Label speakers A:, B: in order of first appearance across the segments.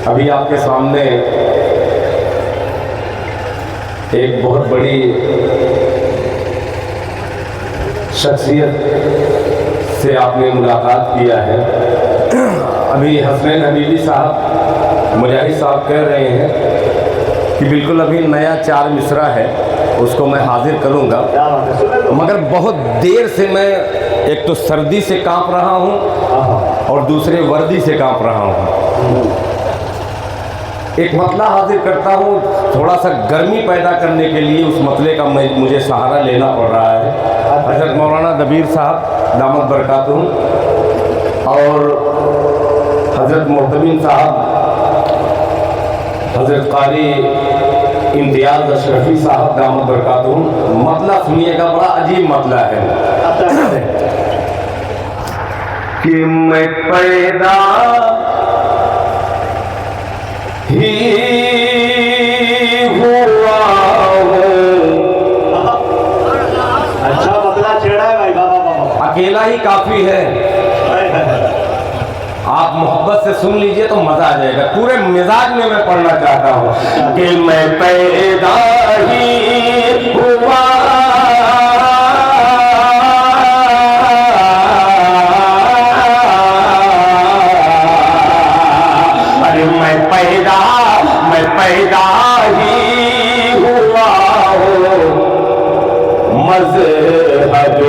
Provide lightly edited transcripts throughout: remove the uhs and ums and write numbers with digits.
A: अभी आपके सामने एक बहुत बड़ी शख्सियत से आपने मुलाकात किया है। अभी हसनैन हबीबी साहब मुजाहिद साहब कह रहे हैं कि बिल्कुल अभी नया 4 मिसरा है, उसको मैं हाजिर करूंगा, मगर बहुत देर से मैं एक तो सर्दी से कांप रहा हूं और दूसरे वर्दी से कांप रहा हूं। एक मतला हाजिर करता हूँ, थोड़ा सा गर्मी पैदा करने के लिए उस मतले का मुझे सहारा लेना पड़ रहा है। हज़रत मौलाना दबीर साहब दामत बरकातुहू और हज़रत मोहतमिन साहब, हज़रत कारी इम्तियाज़ अशरफी साहब दामत बरकातुहू। मतला सुनिएगा, बड़ा अजीब मतला है कि मैं पैदा ही हुआ हूँ।
B: अच्छा मतला छेड़ा है भाई, बाबा बाबा
A: अकेला ही काफी है, आप मोहब्बत से सुन लीजिए तो मजा आ जाएगा। पूरे मिजाज में मैं पढ़ना चाहता हूँ कि मैं पैदा ही हुआ, अरे मैं पैदा ही हुआ हूँ मज़हब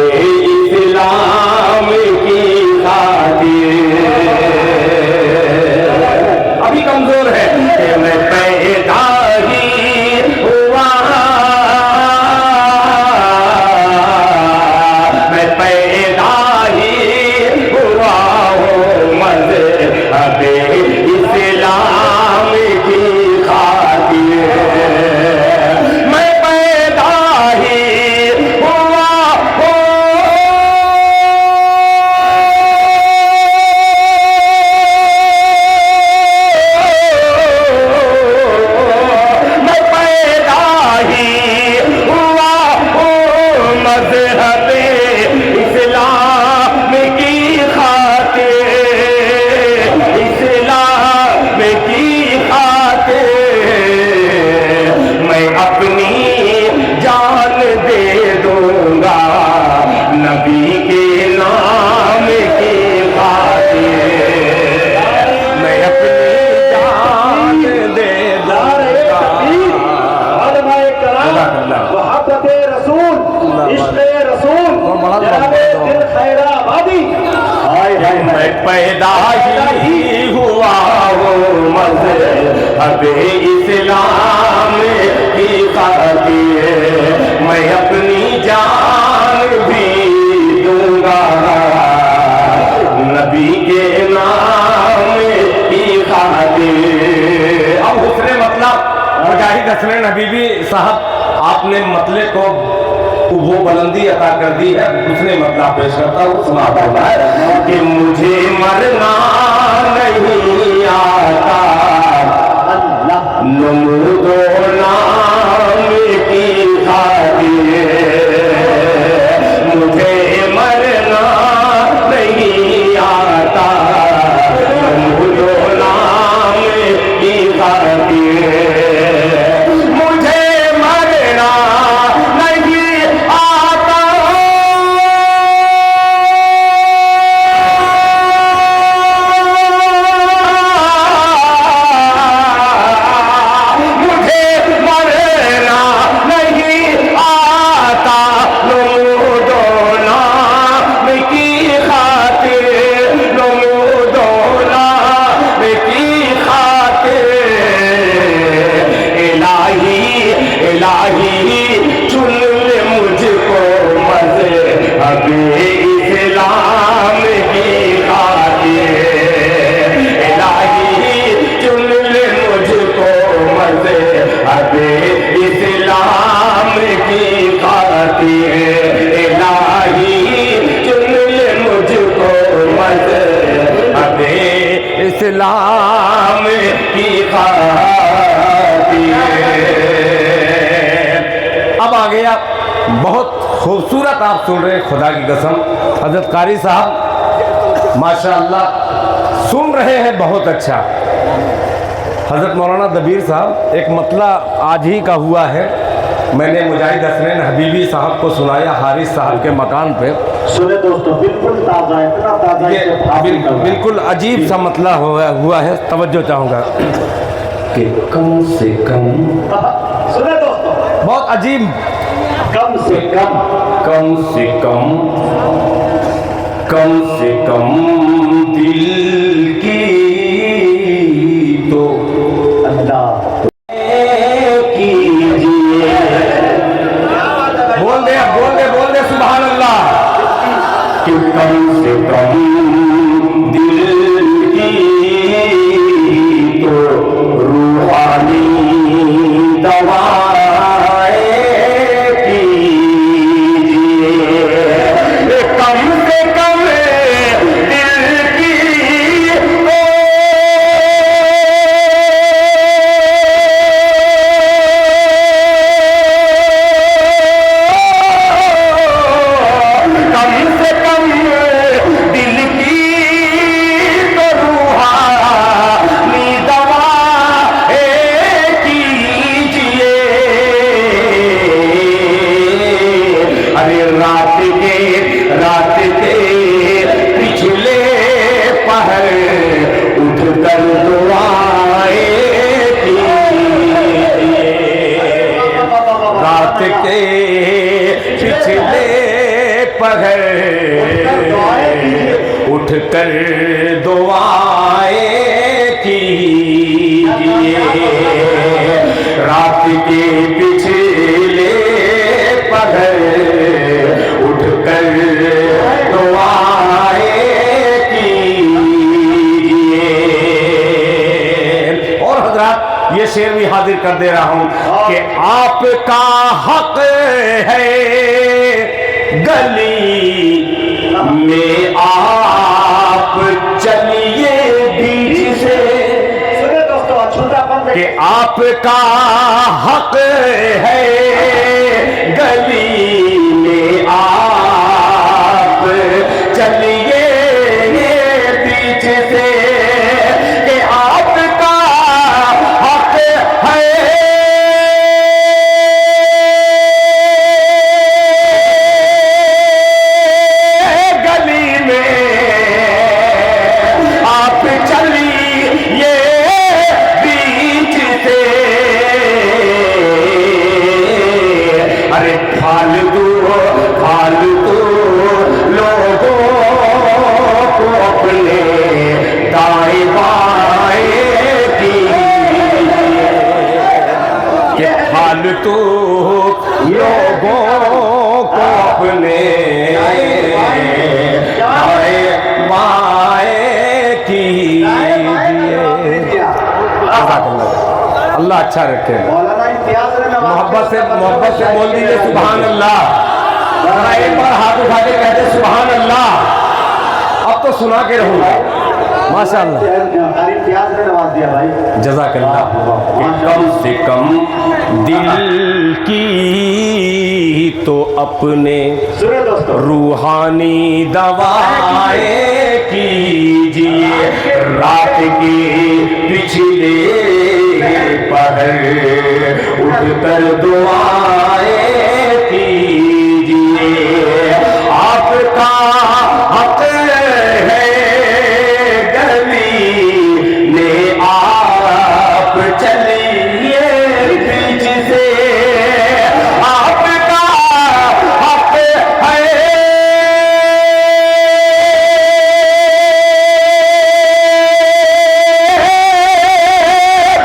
A: इस्लाम की खातिर। अभी कमजोर है कि मैं पैदा ही हुआ, मैं पैदा ही हुआ हूँ मज़हब इस्लाम की खातिर। मैं पैदा ही हुआ हूँ, मैं पैदा ही हुआ हूँ मज़हब इस्लाम की खातिर, इस्लाम की खातिर। मैं अपनी जान दे दूंगा नबी के नाम की खातिर, मैं अपनी जान दे दूंगा।
B: मोहब्बत रसूल, इश्क़ रसूल, जनाबे दिल खैराबादी।
A: मैं पैदा ही हुआ हूँ मज़हब इस्लाम की खातिर, मैं अपनी जान भी दूंगा नबी के नाम की खातिर। अब दूसरे मतलब मुजाहिद हसनैन हबीबी साहब, आपने मतले को वो बुलंदी अता कर दी है। दूसरे मतलब पेश करता हूँ, सुनाता हूँ कि मुझे मरना नहीं आता, नमूदो नाम की खातिर, मुझे मरना नहीं आता, नमूदो नाम की खातिर, मुझे मरना नहीं आता, मुझे मरना नहीं आता, नमूदो नाम की खातिर, नमूदो नाम की खातिर। इलाही इलाही चुन ले मुझको मज़हब इस्लाम की खातिर, इलाही चुन ले मुझको मज़हब इस्लाम की खातिर, इलाही चुन ले मुझको मज़हब इस्लाम की खातिर। अब आ गया बहुत खूबसूरत, आप सुन रहे हैं, खुदा की कसम हजरत कारी साहब माशाअल्लाह सुन रहे हैं बहुत अच्छा। हज़रत मौलाना दबीर साहब, एक मतला आज ही का हुआ है। मैंने मुजाहिद हसनैन हबीबी साहब को सुनाया हारिस साहब के मकान पे।
B: सुने दोस्तों, बिल्कुल ताज़ा, इतना ताज़ा
A: ये बिल्कुल अजीब सा मतला हुआ है। तवज्जो चाहूँगा कि कम से कम,
B: सुने दोस्तों,
A: बहुत अजीब,
B: कम से कम,
A: कम से कम, कम से कम दिल की तो
B: अल्लाह
A: बोल दे सुभान अल्लाह। कि कम से कम दिल की तो रूहानी दवाएं कीजिए। कम से कम दिल की तो रात के पिछले पहर उठ कर दुआएं कीजिए। रात के पिछले पहर उठ कर दुआएं कीजिए। रात के पिछले पहर उठ कर दुआएं कीजिए। और हजरात, ये शेर भी हाजिर कर दे रहा हूं कि आपका हक है गली में आप चलिए बीच से।
B: सुने दोस्तों, छोटा
A: कि आपका हक है गली में आप चलिए बीच से। कि आपका हक है गली में आप चलिए बीच से। अरे फालतू लोगों को अपने दाएं बाएं कीजिए। कि फालतू लोगों को अपने दाएं बाएं कीजिए। अल्लाह अच्छा रखे।
B: मौलाना इम्तियाज ने
A: मोहब्बत से बोल दीजिए सुभान अल्लाह। एक बार हाथ उठा के कहते सुभान अल्लाह। अब तो सुना के रहूंगा। माशाअल्लाह,
B: इम्तियाज ने नवाज दिया भाई।
A: जज़ाकल्लाह। कम से कम दिल की तो अपने
B: सुने दोस्तों,
A: रूहानी दवाएं कीजिए। रात के पिछले पहर उठकर दुआएं कीजिए। आपका हक है गली में आप चलिए बीच से। आपका हक है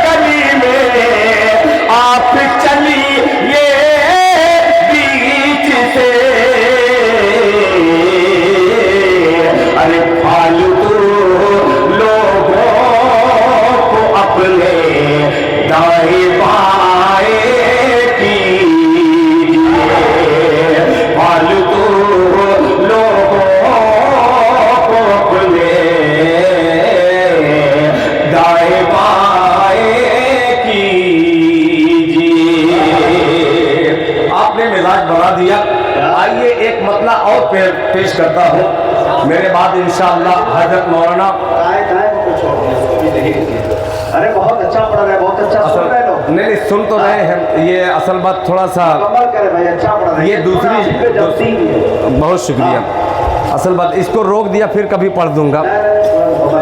A: गली में आप चलिए बीच से। अरे फालतू लोगों को अपने दाएं बाएं कीजिए। फालतू लोगों को अपने दाएं बाएं कीजिए। आपने मिजाज बना दिया। आइए एक मतला और पेश करता हूँ। मेरे बाद इंशाअल्लाह हजरत मौलाना
B: गाय को कुछ और इसको भी नहीं। अरे बहुत अच्छा पढ़ा
A: सुन तो रहे हैं, ये असल बात थोड़ा सा
B: कमल करे भाई, अच्छा पढ़ रहे
A: ये दूसरी बहुत शुक्रिया। असल बात इसको रोक दिया, फिर कभी पढ़ दूंगा।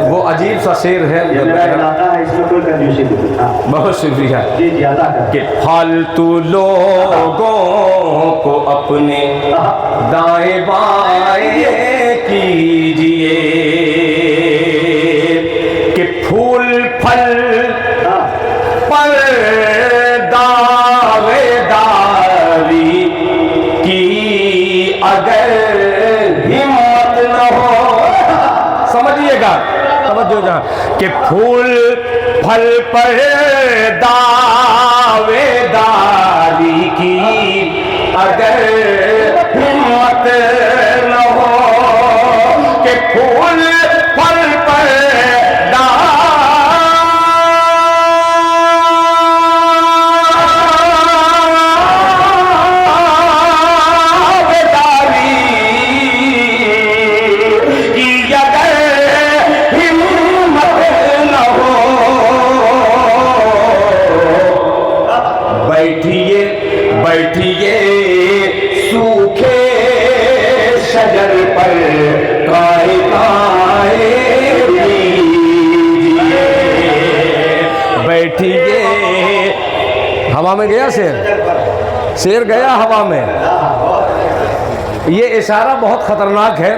A: वो अजीब सा शेर है,
B: इसमें कोई कंफ्यूजन नहीं। हाँ।
A: बहुत शुक्रिया।
B: जी जी, अदा कर।
A: कि फालतू लोगों को अपने दाएं बाएं कीजिए, कि फूल फल पर दावेदारी की अगर हिम्मत न हो, समझिएगा, समझो जहाँ, कि फूल फल पर दावेदारी की अगर हिम्मत न हो, कि फूल फल पर बैठिए सूखे शजर पर काए काए कीजिए, बैठिए। हवा में गया शेर, शेर गया हवा में। ये इशारा बहुत खतरनाक है,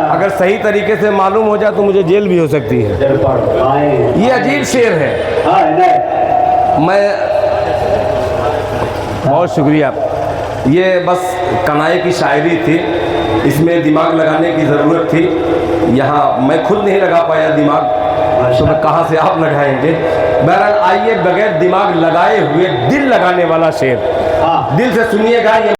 A: अगर सही तरीके से मालूम हो जाए तो मुझे जेल भी हो सकती है। ये अजीब शेर है। मैं बहुत शुक्रिया। ये बस कनाए की शायरी थी, इसमें दिमाग लगाने की ज़रूरत थी। यहाँ मैं खुद नहीं लगा पाया दिमाग, तो मैं कहाँ से आप लगाएंगे। बहरहाल आइए, बगैर दिमाग लगाए हुए दिल लगाने वाला शेर, दिल से सुनिएगा।